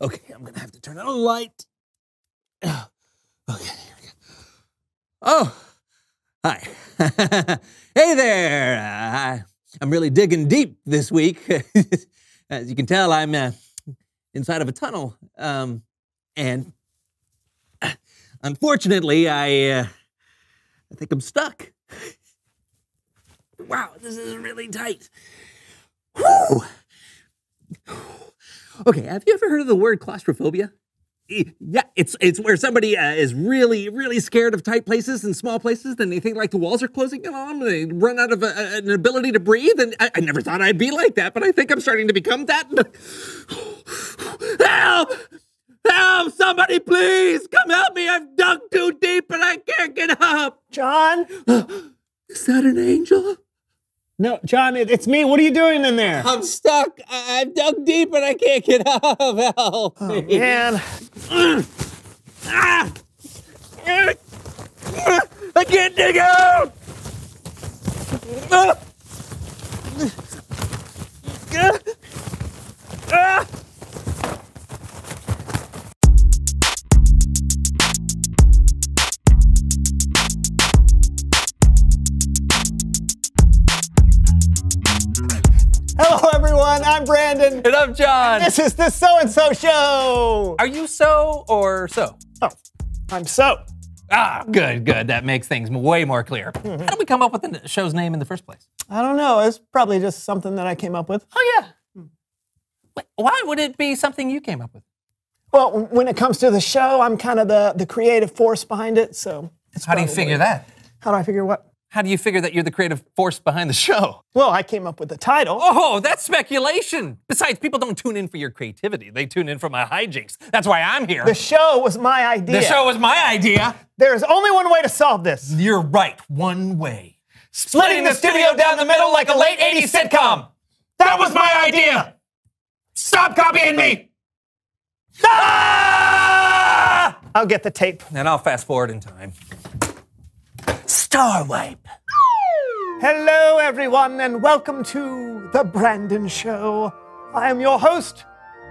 Okay, I'm gonna have to turn on a light. Okay, here we go. Oh, hi. Hey there. I'm really digging deep this week. As you can tell, I'm inside of a tunnel. And unfortunately, I think I'm stuck. Wow, this is really tight. Whew. Okay, have you ever heard of the word claustrophobia? Yeah, it's where somebody is really scared of tight places and small places, and they think like the walls are closing in on them, and they run out of an ability to breathe, and I never thought I'd be like that, but I think I'm starting to become that. Help! Help! Somebody please! Come help me! I've dug too deep and I can't get up! John? Is that an angel? No, John, it's me. What are you doing in there? I'm stuck. I've dug deep and I can't get up. Help! Oh, man. I can't dig out! Hello, everyone. I'm Brandon. And I'm John. This is the SoAndSo Show. Are you so or so? Oh, I'm So. Ah, good. That makes things way more clear. How did we come up with the show's name in the first place? I don't know. It's probably just something that I came up with. Oh, yeah. Wait, why would it be something you came up with? Well, when it comes to the show, I'm kind of the creative force behind it, so it's How do you figure that? How do I figure what? How do you figure that you're the creative force behind the show? Well, I came up with the title. Oh, that's speculation. Besides, people don't tune in for your creativity. They tune in for my hijinks. That's why I'm here. The show was my idea. The show was my idea. There is only one way to solve this. You're right. One way. Splitting the studio down the middle like a late 80s sitcom. That was my idea. Stop copying me. Ah! I'll get the tape. And I'll fast forward in time. Star Wipe. Hello, everyone, and welcome to The Brandon Show. I am your host,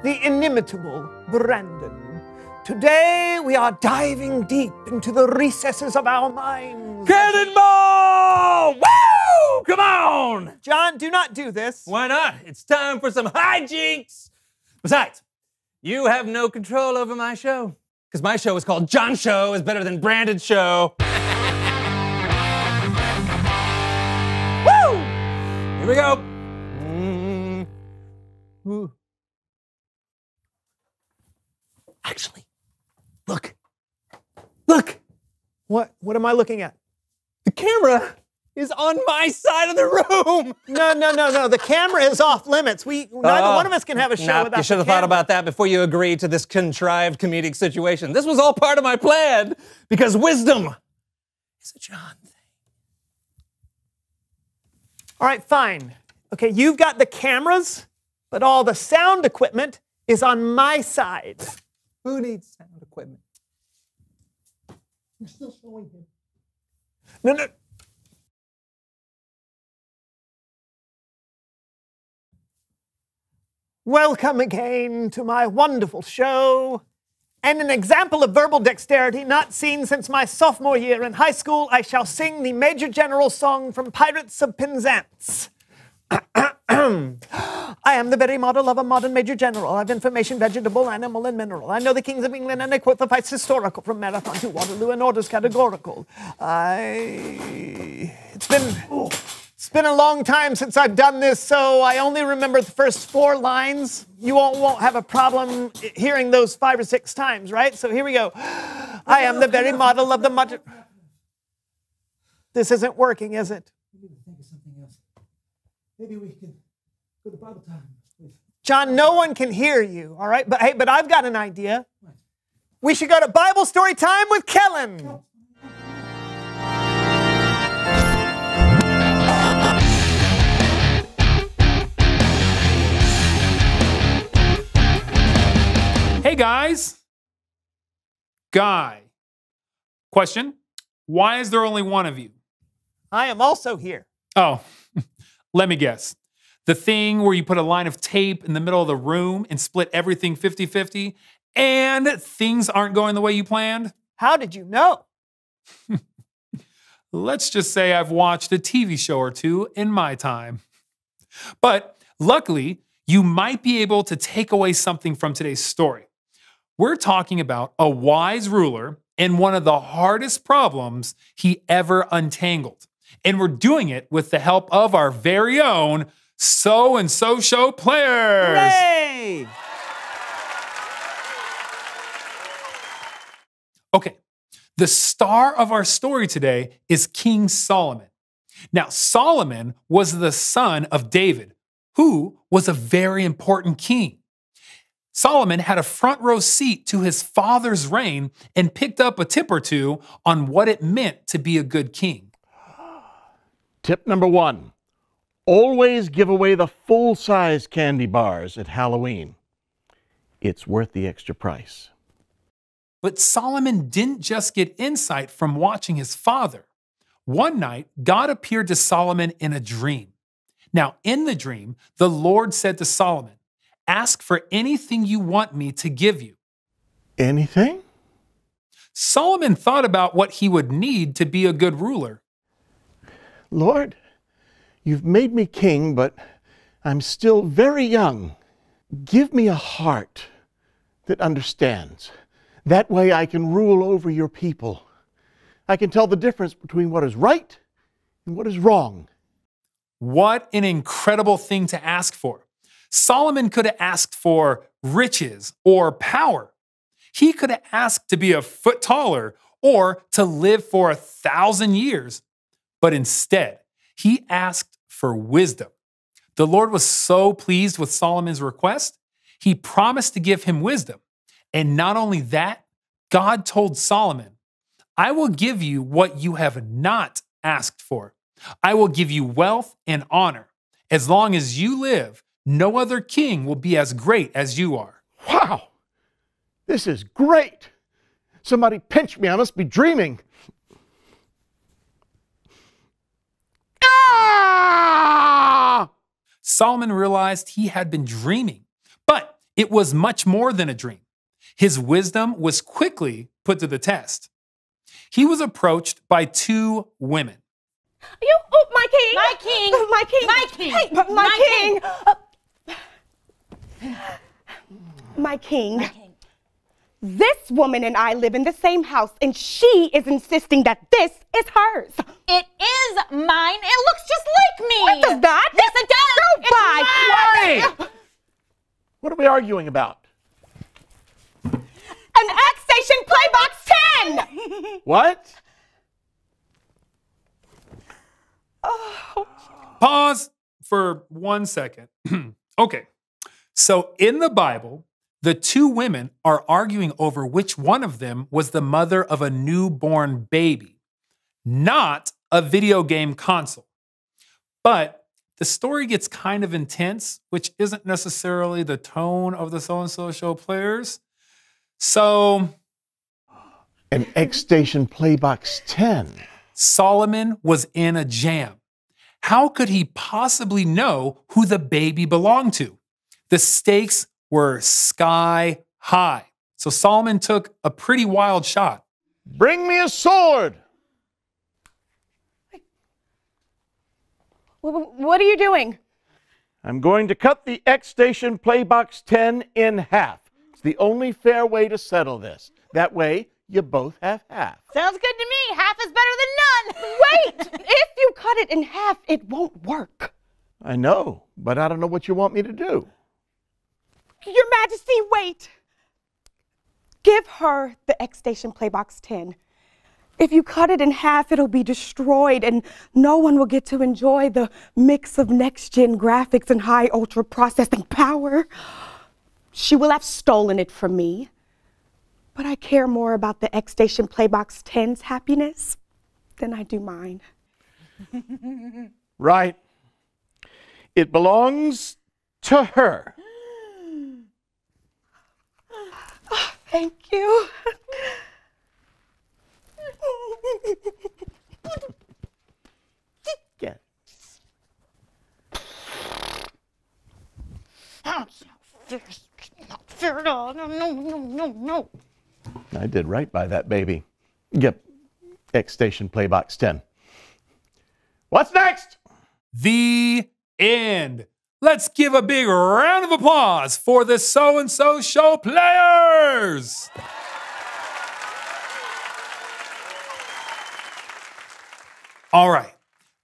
the inimitable Brandon. Today, we are diving deep into the recesses of our minds. Cannonball! Woo! Come on! John, do not do this. Why not? It's time for some hijinks. Besides, you have no control over my show. Because my show is called John Show is better than Brandon's show. Woo! Here we go. Ooh. Actually, look. Look. What am I looking at? The camera is on my side of the room. No. The camera is off limits. Neither one of us can have a show without You should have thought about that before you agreed to this contrived comedic situation. This was all part of my plan because wisdom is a John thing. All right, fine. Okay, you've got the cameras, but all the sound equipment is on my side. Who needs sound equipment? You're still showing him. No. Welcome again to my wonderful show. And an example of verbal dexterity not seen since my sophomore year in high school, I shall sing the Major General song from Pirates of Penzance. I am the very model of a modern Major General. I've information, vegetable, animal, and mineral. I know the kings of England, and I quote the fights historical from Marathon to Waterloo and orders categorical. It's been a long time since I've done this, so I only remember the first 4 lines. You won't have a problem hearing those 5 or 6 times, right? So here we go. I am the very model of the modern... This isn't working, is it? We need to think of something else. Maybe we can go to Bible time. John, no one can hear you, all right? But hey, I've got an idea. We should go to Bible story time with Kellen. Hey guys. Guy. Question. Why is there only one of you? I am also here. Oh, let me guess. The thing where you put a line of tape in the middle of the room and split everything 50-50, and things aren't going the way you planned? How did you know? Let's just say I've watched a TV show or two in my time. But luckily, you might be able to take away something from today's story. We're talking about a wise ruler and one of the hardest problems he ever untangled. And we're doing it with the help of our very own SoAndSo show players. Hooray! Okay, the star of our story today is King Solomon. Now, Solomon was the son of David, who was a very important king. Solomon had a front row seat to his father's reign and picked up a tip or two on what it meant to be a good king. Tip number 1, always give away the full-size candy bars at Halloween. It's worth the extra price. But Solomon didn't just get insight from watching his father. One night, God appeared to Solomon in a dream. Now, in the dream, the Lord said to Solomon, "Ask for anything you want me to give you." Anything? Solomon thought about what he would need to be a good ruler. Lord, you've made me king, but I'm still very young. Give me a heart that understands. That way I can rule over your people. I can tell the difference between what is right and what is wrong. What an incredible thing to ask for. Solomon could have asked for riches or power. He could have asked to be a foot taller or to live for 1,000 years. But instead, he asked for wisdom. The Lord was so pleased with Solomon's request, he promised to give him wisdom. And not only that, God told Solomon, "I will give you what you have not asked for. I will give you wealth and honor. As long as you live, no other king will be as great as you are." Wow, this is great. Somebody pinch me, I must be dreaming. Ah! Solomon realized he had been dreaming, but it was much more than a dream. His wisdom was quickly put to the test. He was approached by 2 women. Oh, my king! My king! My king! My king! Hey, my king! My king. My king. This woman and I live in the same house, and she is insisting that this is hers. It is mine. It looks just like me. It does not. Yes, it does. Go It's by. mine. What are we arguing about? An X Station Playbox 10! What? Pause for 1 second. Okay, so in the Bible, the 2 women are arguing over which one of them was the mother of a newborn baby, not a video game console. But the story gets kind of intense, which isn't necessarily the tone of the SoAndSo show players. So An X Station Playbox 10. Solomon was in a jam. How could he possibly know who the baby belonged to? The stakes were sky high. So Solomon took a pretty wild shot. Bring me a sword. What are you doing? I'm going to cut the X Station Playbox 10 in half. It's the only fair way to settle this. That way, you both have half. Sounds good to me. Half is better than none. Wait! If you cut it in half, it won't work. I know, but I don't know what you want me to do. Your Majesty, wait. Give her the X Station Playbox 10. If you cut it in half, it'll be destroyed and no one will get to enjoy the mix of next-gen graphics and high ultra processing power. She will have stolen it from me. But I care more about the X Station Playbox 10's happiness than I do mine. Right. It belongs to her. Oh, thank you. Yeah. That's not fair at all. No, no, no, no, no. I did right by that baby. Yep. X Station Playbox 10. What's next? The end. Let's give a big round of applause for the SoAndSo Show players. All right,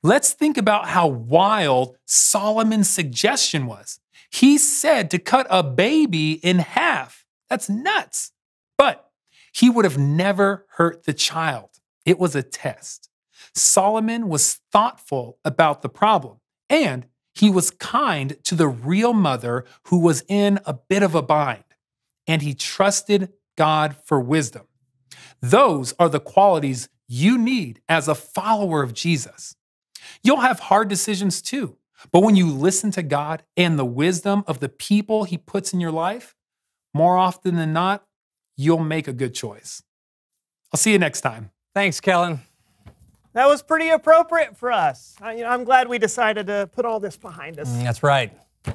let's think about how wild Solomon's suggestion was. He said to cut a baby in half. That's nuts. But he would have never hurt the child. It was a test. Solomon was thoughtful about the problem, and he was kind to the real mother who was in a bit of a bind, and he trusted God for wisdom. Those are the qualities you need as a follower of Jesus. You'll have hard decisions too, but when you listen to God and the wisdom of the people he puts in your life, more often than not, you'll make a good choice. I'll see you next time. Thanks, Kellen. That was pretty appropriate for us. I'm glad we decided to put all this behind us. That's right.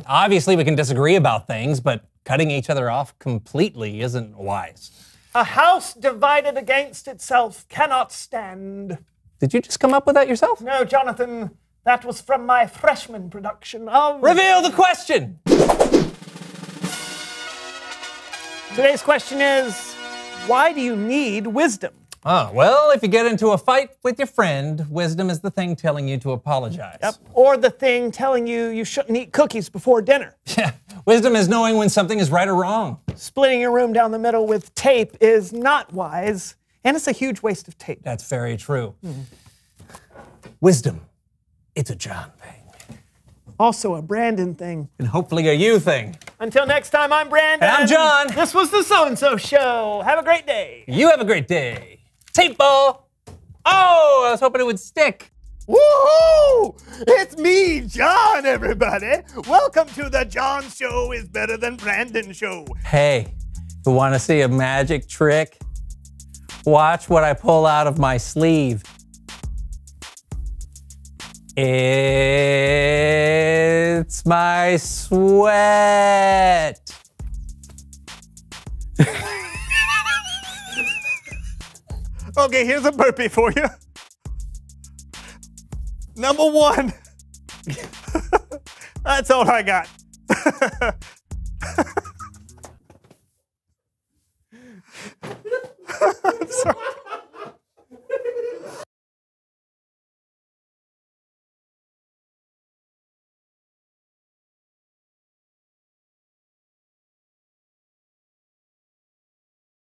Obviously, we can disagree about things, but cutting each other off completely isn't wise. A house divided against itself cannot stand. Did you just come up with that yourself? No, Jonathan, that was from my freshman production of... Reveal the question! Today's question is, why do you need wisdom? Oh, well, if you get into a fight with your friend, wisdom is the thing telling you to apologize. Yep. Or the thing telling you you shouldn't eat cookies before dinner. Yeah. Wisdom is knowing when something is right or wrong. Splitting your room down the middle with tape is not wise, and it's a huge waste of tape. That's very true. Wisdom, it's a John thing. Also a Brandon thing. And hopefully a you thing. Until next time, I'm Brandon. And I'm John. This was the SoAndSo Show. Have a great day. You have a great day. Tape ball. Oh, I was hoping it would stick. Woohoo! It's me, John, everybody. Welcome to the John Show is Better Than Brandon Show. Hey, you want to see a magic trick? Watch what I pull out of my sleeve. It's my sweat. Okay, here's a burpee for you. Number one. That's all I got.